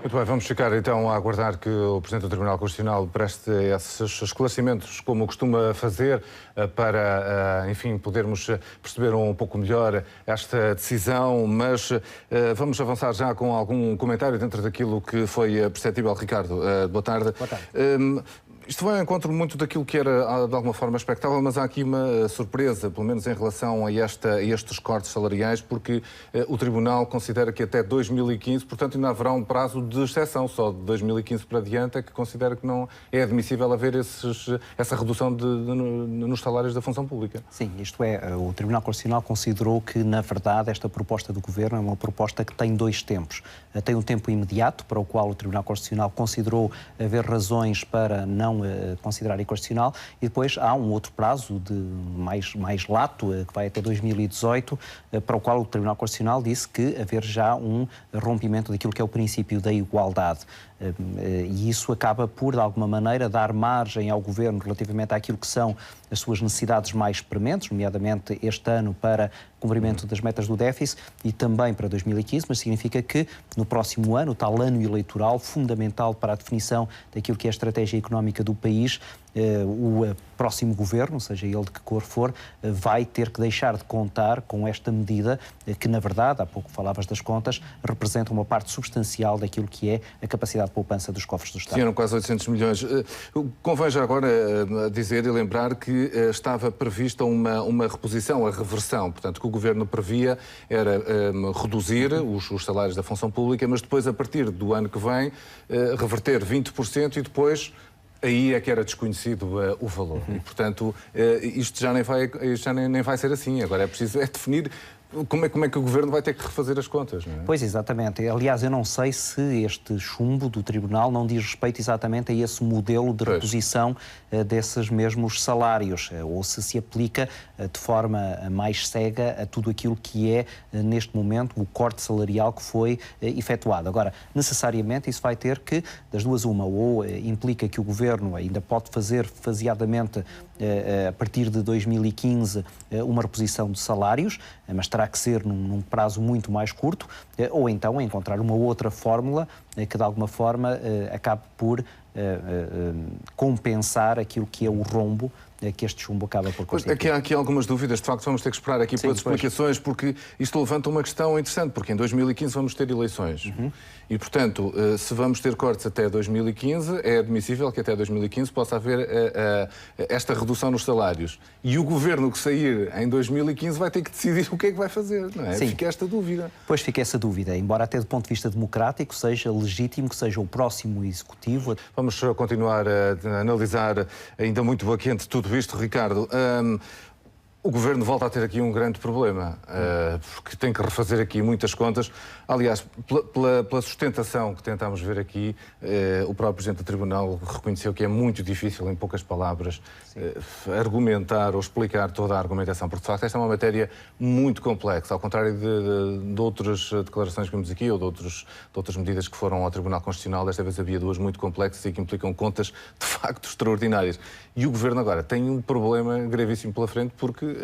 Muito bem, vamos ficar então a aguardar que o Presidente do Tribunal Constitucional preste esses esclarecimentos, como costuma fazer, para, enfim, podermos perceber um pouco melhor esta decisão, mas vamos avançar já com algum comentário dentro daquilo que foi perceptível. Ricardo, boa tarde. Boa tarde. Isto vai ao encontro muito daquilo que era, de alguma forma, expectável, mas há aqui uma surpresa, pelo menos em relação a estes cortes salariais, porque o Tribunal considera que até 2015, portanto, ainda haverá um prazo de exceção, só de 2015 para diante, é que considera que não é admissível haver essa redução nos salários da função pública. Sim, isto é, o Tribunal Constitucional considerou que, na verdade, esta proposta do Governo é uma proposta que tem dois tempos. Tem um tempo imediato, para o qual o Tribunal Constitucional considerou haver razões para não considerar inconstitucional, e depois há um outro prazo de mais lato, que vai até 2018, para o qual o Tribunal Constitucional disse que haver já um rompimento daquilo que é o princípio da igualdade. E isso acaba por, de alguma maneira, dar margem ao Governo relativamente àquilo que são as suas necessidades mais prementes, nomeadamente este ano para cumprimento das metas do déficit e também para 2015, mas significa que no próximo ano, o tal ano eleitoral, fundamental para a definição daquilo que é a estratégia económica do país, o próximo Governo, seja ele de que cor for, vai ter que deixar de contar com esta medida que, na verdade, há pouco falavas das contas, representa uma parte substancial daquilo que é a capacidade de poupança dos cofres do Estado. Sim, eram quase 800 milhões. Convém já agora dizer e lembrar que estava prevista uma reposição, a reversão. Portanto, que o Governo previa era reduzir os salários da função pública, mas depois, a partir do ano que vem, reverter 20% e depois... Aí é que era desconhecido o valor. E, portanto, isto já nem vai ser assim. Agora é preciso definir como é que o Governo vai ter que refazer as contas, não é? Pois, exatamente. Aliás, eu não sei se este chumbo do Tribunal não diz respeito exatamente a esse modelo de reposição desses mesmos salários, ou se aplica de forma mais cega a tudo aquilo que é, neste momento, o corte salarial que foi efetuado. Agora, necessariamente, isso vai ter que, das duas uma, ou implica que o Governo ainda pode fazer faseadamente, a partir de 2015, uma reposição de salários, mas terá que ser num prazo muito mais curto, ou então encontrar uma outra fórmula que de alguma forma acabe por compensar aquilo que é o rombo que este chumbo acaba por constituir. Há aqui algumas dúvidas, de facto vamos ter que esperar aqui pelas explicações, porque isto levanta uma questão interessante, porque em 2015 vamos ter eleições. E, portanto, se vamos ter cortes até 2015, é admissível que até 2015 possa haver esta redução nos salários. E o Governo que sair em 2015 vai ter que decidir o que é que vai fazer, não é? Sim. Fica esta dúvida. Pois fica essa dúvida, embora até do ponto de vista democrático seja legítimo que seja o próximo Executivo. Vamos continuar a analisar ainda muito a quente tudo isto, Ricardo. O Governo volta a ter aqui um grande problema, porque tem que refazer aqui muitas contas. Aliás, pela sustentação que tentámos ver aqui, o próprio Presidente do Tribunal reconheceu que é muito difícil, em poucas palavras, argumentar ou explicar toda a argumentação, porque de facto esta é uma matéria muito complexa, ao contrário de outras declarações que vimos aqui ou de outras medidas que foram ao Tribunal Constitucional. Desta vez havia duas muito complexas e que implicam contas de facto extraordinárias. E o Governo agora tem um problema gravíssimo pela frente, porque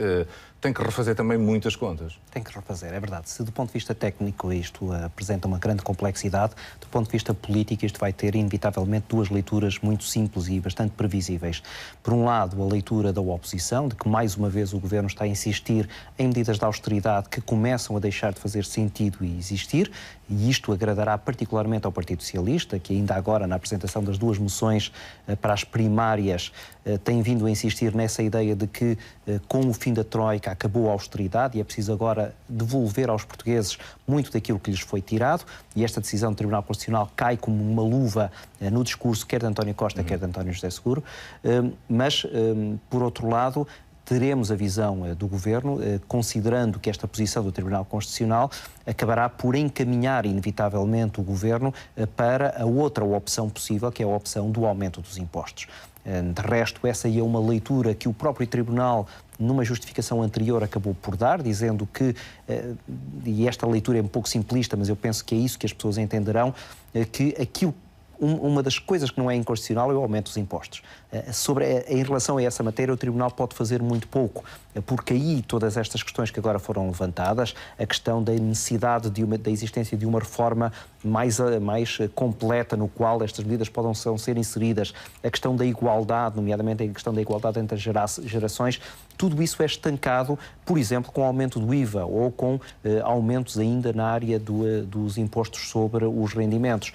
tem que refazer também muitas contas. Tem que refazer, é verdade. Se do ponto de vista técnico isto apresenta uma grande complexidade, do ponto de vista político isto vai ter inevitavelmente duas leituras muito simples e bastante previsíveis. Por um lado, a leitura da oposição, de que mais uma vez o Governo está a insistir em medidas de austeridade que começam a deixar de fazer sentido e existir, e isto agradará particularmente ao Partido Socialista, que ainda agora, na apresentação das duas moções para as primárias, tem vindo a insistir nessa ideia de que, com o fim da Troika, acabou a austeridade e é preciso agora devolver aos portugueses muito daquilo que lhes foi tirado, e esta decisão do Tribunal Constitucional cai como uma luva no discurso quer de António Costa, quer de António José Seguro, mas, por outro lado, teremos a visão do Governo, considerando que esta posição do Tribunal Constitucional acabará por encaminhar, inevitavelmente, o Governo para a outra opção possível, que é a opção do aumento dos impostos. De resto, essa é uma leitura que o próprio Tribunal, numa justificação anterior, acabou por dar, dizendo que, e esta leitura é um pouco simplista, mas eu penso que é isso que as pessoas entenderão, que aquilo Uma das coisas que não é inconstitucional é o aumento dos impostos. Em relação a essa matéria, o Tribunal pode fazer muito pouco, porque aí todas estas questões que agora foram levantadas, a questão da necessidade da existência de uma reforma mais completa no qual estas medidas possam ser inseridas, a questão da igualdade, nomeadamente a questão da igualdade entre as gerações, tudo isso é estancado, por exemplo, com o aumento do IVA ou com aumentos ainda na área dos impostos sobre os rendimentos.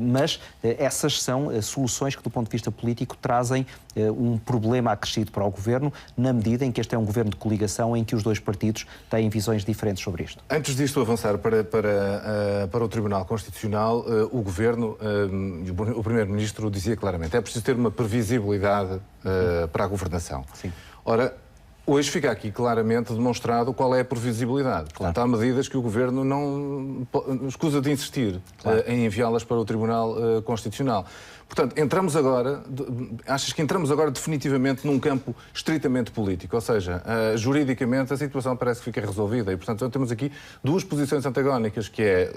Mas essas são soluções que, do ponto de vista político, trazem um problema acrescido para o Governo, na medida em que este é um Governo de coligação em que os dois partidos têm visões diferentes sobre isto. Antes disto avançar para o Tribunal Constitucional, o Governo, o Primeiro-Ministro dizia claramente, é preciso ter uma previsibilidade para a governação. Sim. Ora, hoje fica aqui claramente demonstrado qual é a previsibilidade. Portanto, há medidas que o Governo não escusa de insistir em enviá-las para o Tribunal Constitucional. Portanto, achas que entramos agora definitivamente num campo estritamente político, ou seja, juridicamente a situação parece que fica resolvida e, portanto, temos aqui duas posições antagónicas, que é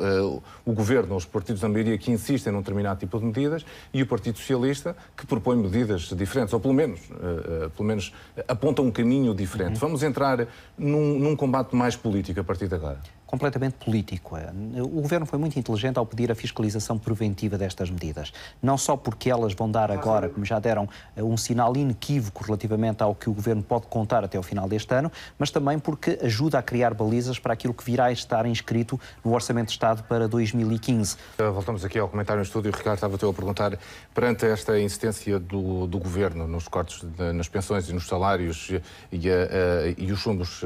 o Governo, os partidos da maioria que insistem num determinado tipo de medidas e o Partido Socialista que propõe medidas diferentes, ou pelo menos aponta um caminho diferente. Vamos entrar num combate mais político a partir de agora. Completamente político. O Governo foi muito inteligente ao pedir a fiscalização preventiva destas medidas. Não só porque elas vão dar agora, como já deram, um sinal inequívoco relativamente ao que o Governo pode contar até ao final deste ano, mas também porque ajuda a criar balizas para aquilo que virá a estar inscrito no Orçamento de Estado para 2015. Voltamos aqui ao comentário no estúdio. Ricardo, estava-te a perguntar, perante esta insistência do Governo nos cortes nas pensões e nos salários e os chumbos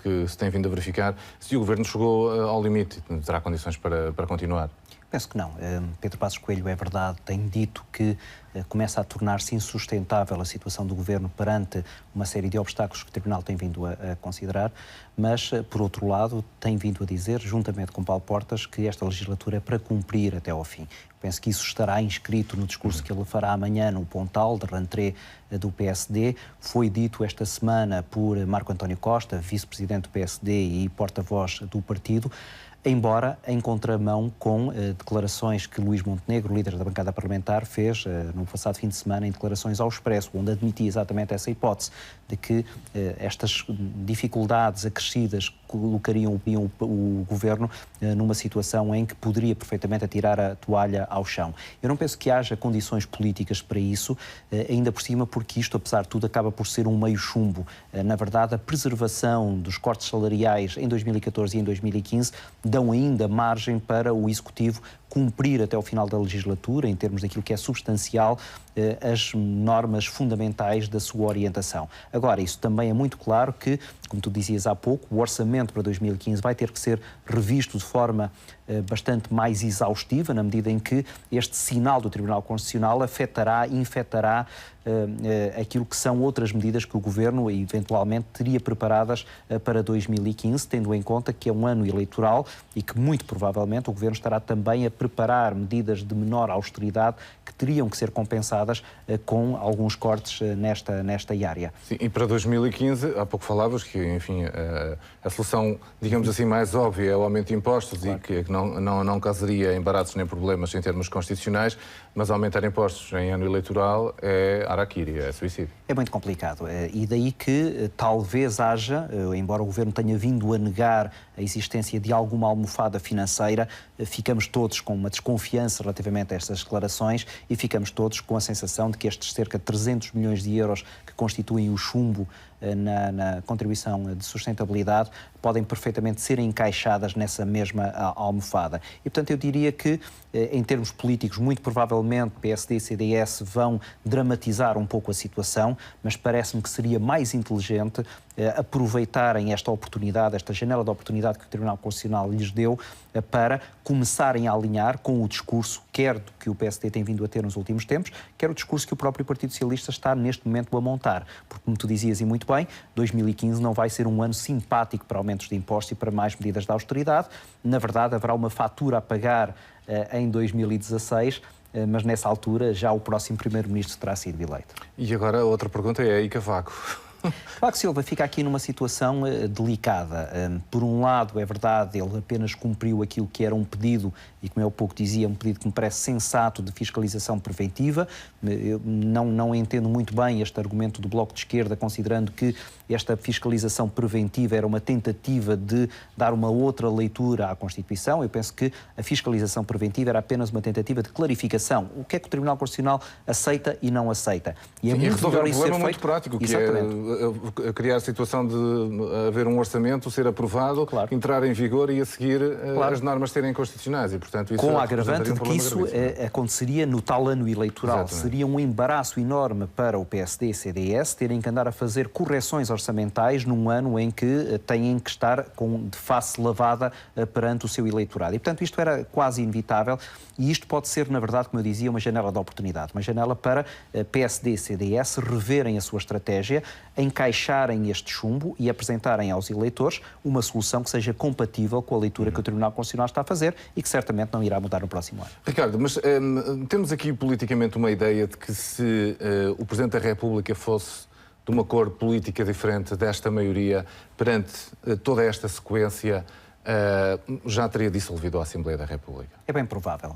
que se tem vindo a verificar, se o Governo chegou ao limite e terá condições para continuar? Penso que não. Pedro Passos Coelho, é verdade, tem dito que começa a tornar-se insustentável a situação do Governo perante uma série de obstáculos que o Tribunal tem vindo a considerar, mas, por outro lado, tem vindo a dizer, juntamente com Paulo Portas, que esta legislatura é para cumprir até ao fim. Penso que isso estará inscrito no discurso que ele fará amanhã no Pontal, de rentrée do PSD. Foi dito esta semana por Marco António Costa, vice-presidente do PSD e porta-voz do partido, embora em contramão com declarações que Luís Montenegro, líder da bancada parlamentar, fez no passado fim de semana em declarações ao Expresso, onde admitia exatamente essa hipótese de que estas dificuldades acrescidas colocariam o Governo numa situação em que poderia perfeitamente atirar a toalha ao chão. Eu não penso que haja condições políticas para isso, ainda por cima porque isto, apesar de tudo, acaba por ser um meio chumbo. Na verdade, a preservação dos cortes salariais em 2014 e em 2015 dão ainda margem para o Executivo cumprir até ao final da legislatura, em termos daquilo que é substancial, as normas fundamentais da sua orientação. Agora, isso também é muito claro que, como tu dizias há pouco, o orçamento para 2015 vai ter que ser revisto de forma bastante mais exaustiva, na medida em que este sinal do Tribunal Constitucional infectará aquilo que são outras medidas que o Governo eventualmente teria preparadas para 2015, tendo em conta que é um ano eleitoral e que muito provavelmente o Governo estará também a preparar medidas de menor austeridade que teriam que ser compensadas com alguns cortes nesta área. Sim, e para 2015, há pouco falavas que, enfim, a solução, digamos assim, mais óbvia é o aumento de impostos, claro, e que não causaria embaraços nem problemas em termos constitucionais, mas aumentar impostos em ano eleitoral é harakiri, é suicídio. É muito complicado e daí que talvez haja, embora o Governo tenha vindo a negar a existência de alguma almofada financeira, ficamos todos com uma desconfiança relativamente a estas declarações e ficamos todos com a sensação de que estes cerca de 300 milhões de euros que constituem o chumbo na contribuição de sustentabilidade podem perfeitamente ser encaixadas nessa mesma almofada. E, portanto, eu diria que, em termos políticos, muito provavelmente PSD e CDS vão dramatizar um pouco a situação, mas parece-me que seria mais inteligente aproveitarem esta oportunidade, esta janela de oportunidade que o Tribunal Constitucional lhes deu, para começarem a alinhar com o discurso, quer do que o PSD tem vindo a ter nos últimos tempos, quer o discurso que o próprio Partido Socialista está neste momento a montar. Porque, como tu dizias e muito bem, 2015 não vai ser um ano simpático para aumentos de impostos e para mais medidas de austeridade. Na verdade, haverá uma fatura a pagar em 2016, mas nessa altura já o próximo Primeiro-Ministro terá sido eleito. E agora a outra pergunta é, e Cavaco? Cavaco Silva fica aqui numa situação delicada. Por um lado, é verdade, ele apenas cumpriu aquilo que era um pedido, e como eu há pouco dizia, um pedido que me parece sensato de fiscalização preventiva. Eu não entendo muito bem este argumento do Bloco de Esquerda, considerando que esta fiscalização preventiva era uma tentativa de dar uma outra leitura à Constituição. Eu penso que a fiscalização preventiva era apenas uma tentativa de clarificação. O que é que o Tribunal Constitucional aceita e não aceita? E é muito melhor um problema muito prático, que Exatamente. é criar a situação de haver um orçamento, ser aprovado, claro, entrar em vigor e a seguir claro, as normas serem constitucionais. E, portanto, isso com a agravante de que isso aconteceria no tal ano eleitoral. Exatamente. Seria um embaraço enorme para o PSD e CDS terem que andar a fazer correções orçamentais num ano em que têm que estar de face lavada perante o seu eleitorado. E, portanto, isto era quase inevitável e isto pode ser, na verdade, como eu dizia, uma janela de oportunidade. Uma janela para PSD e CDS reverem a sua estratégia, encaixarem este chumbo e apresentarem aos eleitores uma solução que seja compatível com a leitura que o Tribunal Constitucional está a fazer e que certamente não irá mudar no próximo ano. Ricardo, mas temos aqui politicamente uma ideia de que se o Presidente da República fosse de uma cor política diferente desta maioria, perante toda esta sequência, já teria dissolvido a Assembleia da República? É bem provável.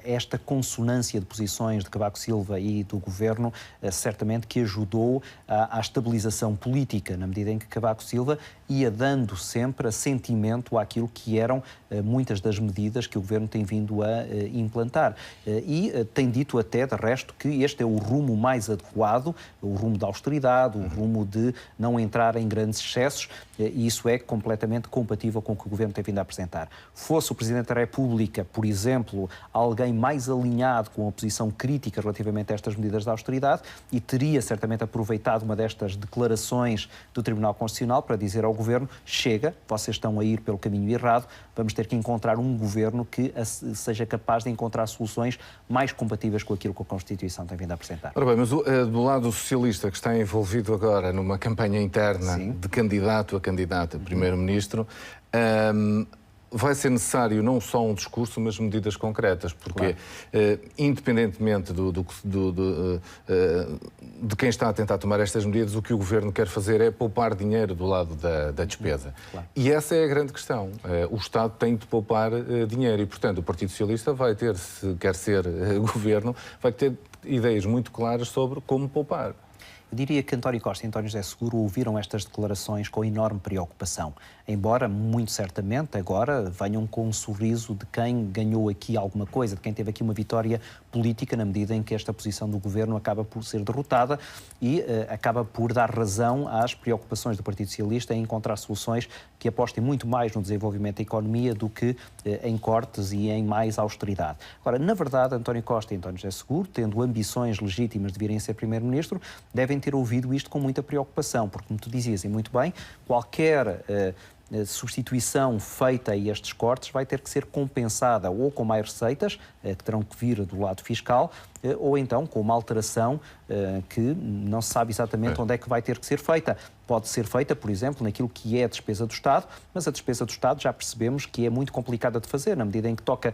Esta consonância de posições de Cavaco Silva e do Governo certamente que ajudou à estabilização política, na medida em que Cavaco Silva ia dando sempre assentimento àquilo que eram muitas das medidas que o Governo tem vindo a implantar. E tem dito até, de resto, que este é o rumo mais adequado, o rumo da austeridade, o rumo de não entrar em grandes excessos, e isso é completamente compatível com o que o Governo tem vindo a apresentar. Fosse o Presidente da República, por exemplo, alguém mais alinhado com a posição crítica relativamente a estas medidas de austeridade e teria certamente aproveitado uma destas declarações do Tribunal Constitucional para dizer ao Governo: chega, vocês estão a ir pelo caminho errado, vamos ter que encontrar um Governo que seja capaz de encontrar soluções mais compatíveis com aquilo que a Constituição tem vindo a apresentar. Ora bem, mas do lado socialista, que está envolvido agora numa campanha interna Sim, de candidato a candidata a Primeiro-Ministro, vai ser necessário não só um discurso, mas medidas concretas, porque independentemente de quem está a tentar tomar estas medidas, o que o Governo quer fazer é poupar dinheiro do lado da despesa. Claro. E essa é a grande questão. O Estado tem de poupar dinheiro e, portanto, o Partido Socialista vai ter, se quer ser Governo, vai ter ideias muito claras sobre como poupar. Eu diria que António Costa e António José Seguro ouviram estas declarações com enorme preocupação, embora, muito certamente, agora venham com um sorriso de quem ganhou aqui alguma coisa, de quem teve aqui uma vitória política, na medida em que esta posição do Governo acaba por ser derrotada e acaba por dar razão às preocupações do Partido Socialista em encontrar soluções que apostem muito mais no desenvolvimento da economia do que em cortes e em mais austeridade. Agora, na verdade, António Costa e António José Seguro, tendo ambições legítimas de virem a ser Primeiro-Ministro, devem ter ouvido isto com muita preocupação, porque, como tu dizias, e muito bem, qualquer substituição feita a estes cortes vai ter que ser compensada ou com mais receitas, que terão que vir do lado fiscal, ou então com uma alteração que não se sabe exatamente onde é que vai ter que ser feita. Pode ser feita, por exemplo, naquilo que é a despesa do Estado, mas a despesa do Estado já percebemos que é muito complicada de fazer, na medida em que toca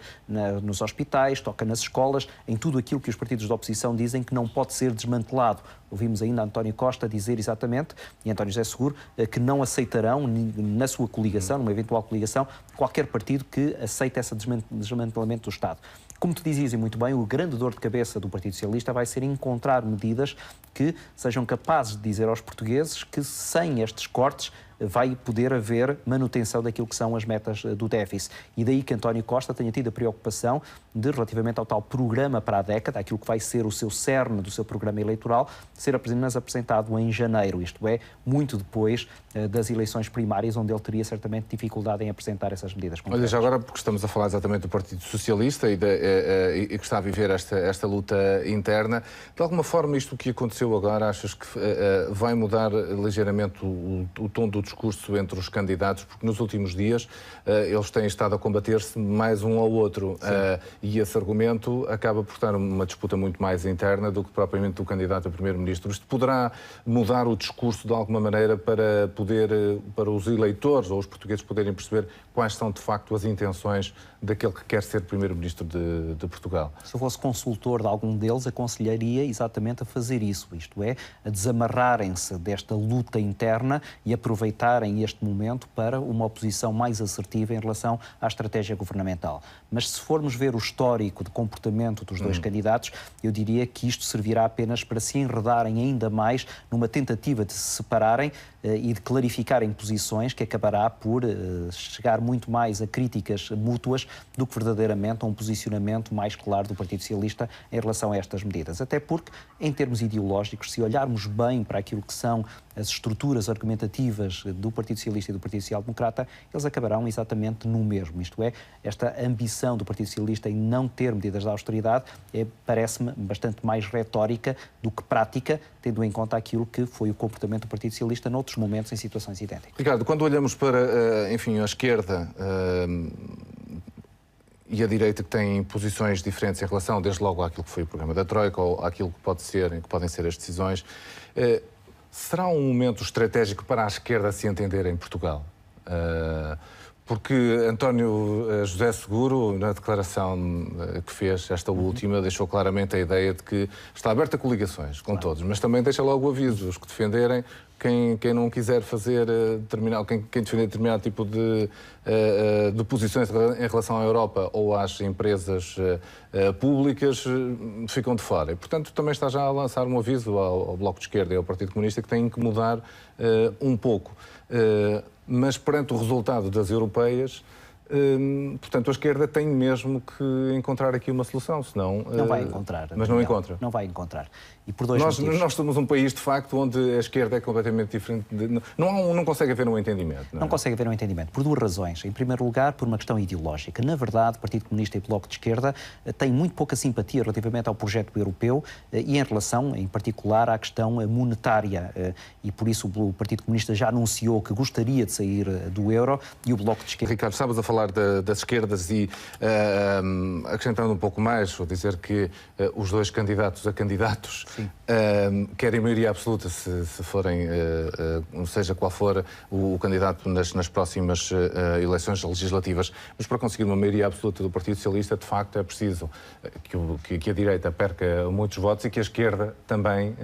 nos hospitais, toca nas escolas, em tudo aquilo que os partidos da oposição dizem que não pode ser desmantelado. Ouvimos ainda António Costa dizer exatamente, e António José Seguro, que não aceitarão na sua coligação, numa eventual coligação, qualquer partido que aceite esse desmantelamento do Estado. Como tu dizias e muito bem, o grande dor de cabeça do Partido Socialista vai ser encontrar medidas que sejam capazes de dizer aos portugueses que sem estes cortes vai poder haver manutenção daquilo que são as metas do déficit. E daí que António Costa tenha tido a preocupação de, relativamente ao tal programa para a década, aquilo que vai ser o seu cerne do seu programa eleitoral, ser apenas apresentado em janeiro, isto é, muito depois das eleições primárias, onde ele teria certamente dificuldade em apresentar essas medidas concretas. Olha, já agora, porque estamos a falar exatamente do Partido Socialista e que está a viver esta luta interna, de alguma forma isto que aconteceu agora, achas que vai mudar ligeiramente o tom do discurso discurso entre os candidatos, porque nos últimos dias eles têm estado a combater-se mais um ao outro e esse argumento acaba por estar uma disputa muito mais interna do que propriamente do candidato a primeiro-ministro. Isto poderá mudar o discurso de alguma maneira para os eleitores ou os portugueses poderem perceber quais são de facto as intenções daquele que quer ser primeiro-ministro de Portugal? Se eu fosse consultor de algum deles, aconselharia exatamente a fazer isso, isto é, a desamarrarem-se desta luta interna e aproveitarem este momento para uma oposição mais assertiva em relação à estratégia governamental. Mas se formos ver o histórico de comportamento dos dois candidatos, eu diria que isto servirá apenas para se enredarem ainda mais numa tentativa de se separarem e de clarificarem posições que acabará por chegar muito mais a críticas mútuas do que verdadeiramente a um posicionamento mais claro do Partido Socialista em relação a estas medidas. Até porque, em termos ideológicos, se olharmos bem para aquilo que são as estruturas argumentativas do Partido Socialista e do Partido Social Democrata, eles acabarão exatamente no mesmo. Isto é, esta ambição do Partido Socialista em não ter medidas de austeridade parece-me bastante mais retórica do que prática, tendo em conta aquilo que foi o comportamento do Partido Socialista noutros momentos em situações idênticas. Ricardo, quando olhamos para, enfim, a esquerda e a direita, que têm posições diferentes em relação, desde logo, àquilo que foi o programa da Troika ou àquilo que podem ser as decisões, será um momento estratégico para a esquerda se entender em Portugal? Porque António José Seguro, na declaração que fez, esta última, deixou claramente a ideia de que está aberta a coligações com todos, mas também deixa logo o aviso, os que defenderem, quem não quiser fazer quem defender determinado tipo de posições em relação à Europa ou às empresas públicas, ficam de fora. E, portanto, também está já a lançar um aviso ao Bloco de Esquerda e ao Partido Comunista que têm que mudar um pouco. Mas perante o resultado das europeias, portanto, a esquerda tem mesmo que encontrar aqui uma solução, senão... Não vai encontrar. Mas não encontra. Não vai encontrar. E por dois motivos. Nós somos um país, de facto, onde a esquerda é completamente diferente. Não consegue haver um entendimento. Não consegue haver um entendimento, por duas razões. Em primeiro lugar, por uma questão ideológica. Na verdade, o Partido Comunista e o Bloco de Esquerda têm muito pouca simpatia relativamente ao projeto europeu e em relação, em particular, à questão monetária. E por isso o Partido Comunista já anunciou que gostaria de sair do euro e o Bloco de Esquerda... Ricardo, estavas a falar das esquerdas e, acrescentando um pouco mais, vou dizer que os dois candidatos a candidatos querem maioria absoluta se forem, seja qual for o candidato nas próximas eleições legislativas, mas para conseguir uma maioria absoluta do Partido Socialista, de facto, é preciso que a direita perca muitos votos e que a esquerda também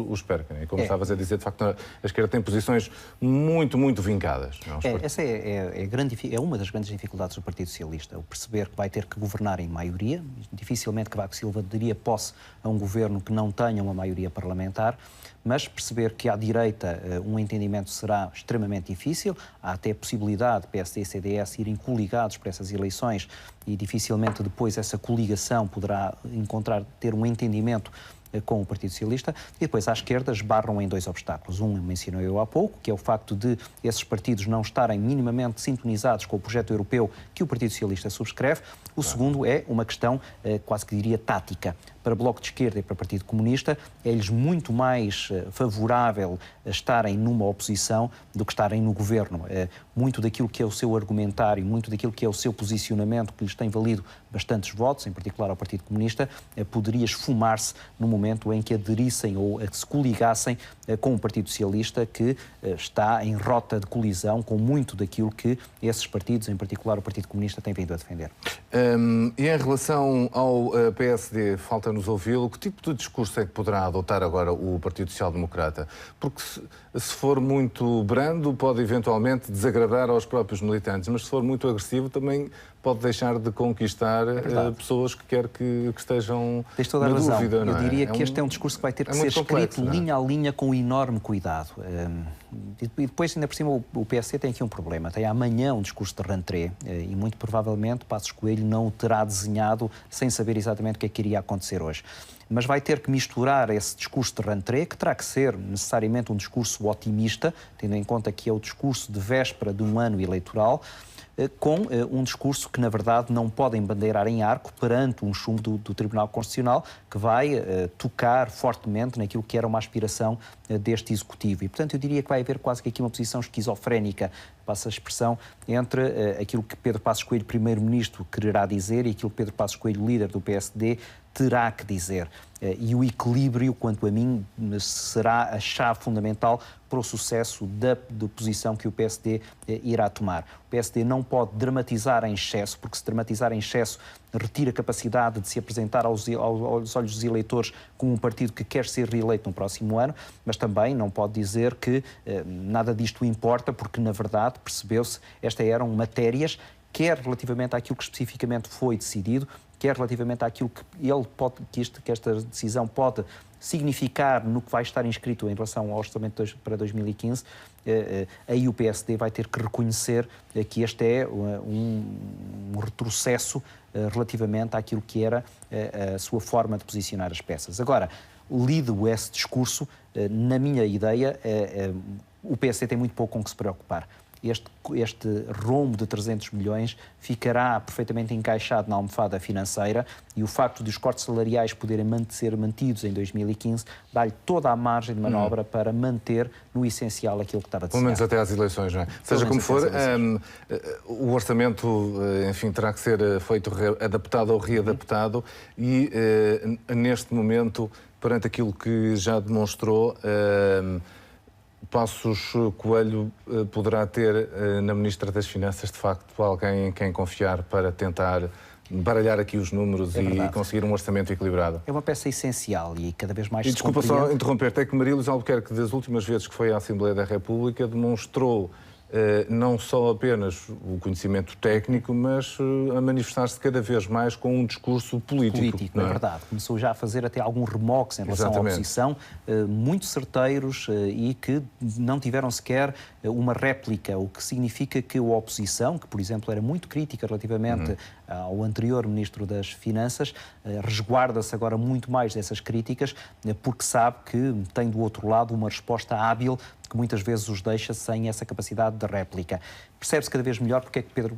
os perca. E como estavas a dizer, de facto, a esquerda tem posições muito, muito vincadas. Essa é uma das grandes dificuldades do Partido Socialista, o perceber que vai ter que governar em maioria. Dificilmente Cavaco Silva daria posse a um governo que não tenha uma maioria parlamentar, mas perceber que à direita um entendimento será extremamente difícil. Há até a possibilidade de PSD e CDS irem coligados para essas eleições e dificilmente depois essa coligação poderá ter um entendimento com o Partido Socialista, e depois à esquerda esbarram em dois obstáculos. Um mencionei eu há pouco, que é o facto de esses partidos não estarem minimamente sintonizados com o projeto europeu que o Partido Socialista subscreve. O segundo é uma questão, quase que diria, tática. Para o Bloco de Esquerda e para o Partido Comunista, é-lhes muito mais favorável estarem numa oposição do que estarem no governo. Muito daquilo que é o seu argumentário, muito daquilo que é o seu posicionamento, que lhes tem valido bastantes votos, em particular ao Partido Comunista, poderia esfumar-se no momento em que aderissem ou se coligassem com o Partido Socialista, que está em rota de colisão com muito daquilo que esses partidos, em particular o Partido Comunista, têm vindo a defender. E em relação ao PSD, falta-nos ouvi-lo. Que tipo de discurso é que poderá adotar agora o Partido Social Democrata? Porque se for muito brando, pode eventualmente desagradar aos próprios militantes, mas se for muito agressivo, também pode deixar de conquistar pessoas que quer que estejam na dúvida. Eu diria que este é um discurso que vai ter que ser escrito linha a linha com enorme cuidado. E depois, ainda por cima, o PSD tem aqui um problema. Tem amanhã um discurso de rentrée e muito provavelmente Passos Coelho não o terá desenhado sem saber exatamente o que é que iria acontecer hoje. Mas vai ter que misturar esse discurso de rentrée, que terá que ser necessariamente um discurso otimista, tendo em conta que é o discurso de véspera de um ano eleitoral, com um discurso que, na verdade, não pode embandeirar em arco perante um chumbo do Tribunal Constitucional, que vai tocar fortemente naquilo que era uma aspiração deste Executivo. E, portanto, eu diria que vai haver quase que aqui uma posição esquizofrénica, passa a expressão, entre aquilo que Pedro Passos Coelho, Primeiro-Ministro, quererá dizer e aquilo que Pedro Passos Coelho, líder do PSD, terá que dizer. E o equilíbrio, quanto a mim, será a chave fundamental para o sucesso da posição que o PSD irá tomar. O PSD não pode dramatizar em excesso, porque se dramatizar em excesso retira a capacidade de se apresentar aos olhos dos eleitores como um partido que quer ser reeleito no próximo ano, mas também não pode dizer que nada disto importa, porque, na verdade, percebeu-se, estas eram matérias, quer relativamente àquilo que especificamente foi decidido, quer relativamente àquilo que esta decisão pode significar no que vai estar inscrito em relação ao orçamento para 2015, aí o PSD vai ter que reconhecer que este é um retrocesso relativamente àquilo que era a sua forma de posicionar as peças. Agora, lido esse discurso, na minha ideia, o PSD tem muito pouco com que se preocupar. Este rombo de 300 milhões ficará perfeitamente encaixado na almofada financeira e o facto de os cortes salariais poderem ser mantidos em 2015 dá-lhe toda a margem de manobra para manter no essencial aquilo que estava a desejar. Pelo menos até às eleições, não é? Seja como for, o orçamento, enfim, terá que ser feito adaptado ou readaptado e, neste momento, perante aquilo que já demonstrou, Passos Coelho poderá ter na Ministra das Finanças, de facto, alguém em quem confiar para tentar baralhar aqui os números e conseguir um orçamento equilibrado. É uma peça essencial e cada vez mais se desculpa só interromper, é que Maria Luísa Albuquerque, das últimas vezes que foi à Assembleia da República, demonstrou não só apenas o conhecimento técnico, mas a manifestar-se cada vez mais com um discurso político. É verdade. Começou já a fazer até algum remox em relação à oposição, muito certeiros e que não tiveram sequer uma réplica, o que significa que a oposição, que por exemplo era muito crítica relativamente ao anterior Ministro das Finanças, resguarda-se agora muito mais dessas críticas, porque sabe que tem do outro lado uma resposta hábil que muitas vezes os deixa sem essa capacidade de réplica. Percebe-se cada vez melhor porque é que Pedro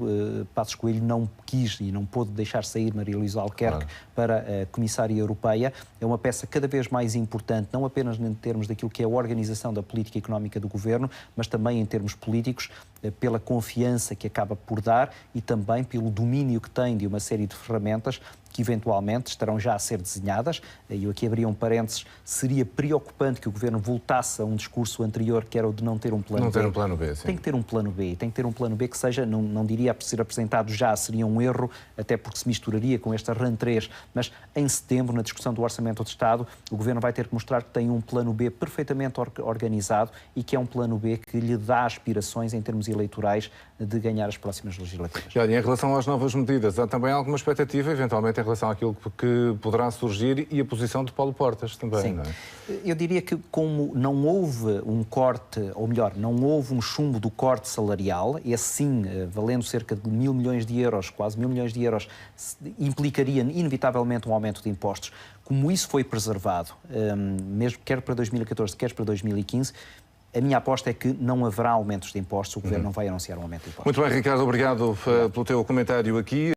Passos Coelho não quis e não pôde deixar sair Maria Luísa Albuquerque para a Comissária Europeia. É uma peça cada vez mais importante, não apenas em termos daquilo que é a organização da política económica do Governo, mas também em termos políticos, pela confiança que acaba por dar e também pelo domínio que tem de uma série de ferramentas que eventualmente estarão já a ser desenhadas. E eu aqui abria um parênteses, seria preocupante que o Governo voltasse a um discurso anterior que era o de não ter um plano B. Não ter um plano B, sim. Tem que ter um plano B, tem que ter um plano B que seja, não diria a ser apresentado já, seria um erro, até porque se misturaria com esta RAN 3, mas em setembro, na discussão do Orçamento do Estado, o Governo vai ter que mostrar que tem um plano B perfeitamente organizado e que é um plano B que lhe dá aspirações em termos eleitorais de ganhar as próximas legislativas. E olha, em relação às novas medidas, há também alguma expectativa, eventualmente, em relação àquilo que poderá surgir e a posição de Paulo Portas também, Sim. Não é? Eu diria que como não houve um corte, ou melhor, não houve um chumbo do corte salarial, esse sim, valendo cerca de 1.000 milhões de euros, quase 1.000 milhões de euros, implicaria inevitavelmente um aumento de impostos. Como isso foi preservado, mesmo quer para 2014, quer para 2015, a minha aposta é que não haverá aumentos de impostos, o Governo não vai anunciar um aumento de impostos. Muito bem, Ricardo, obrigado pelo teu comentário aqui.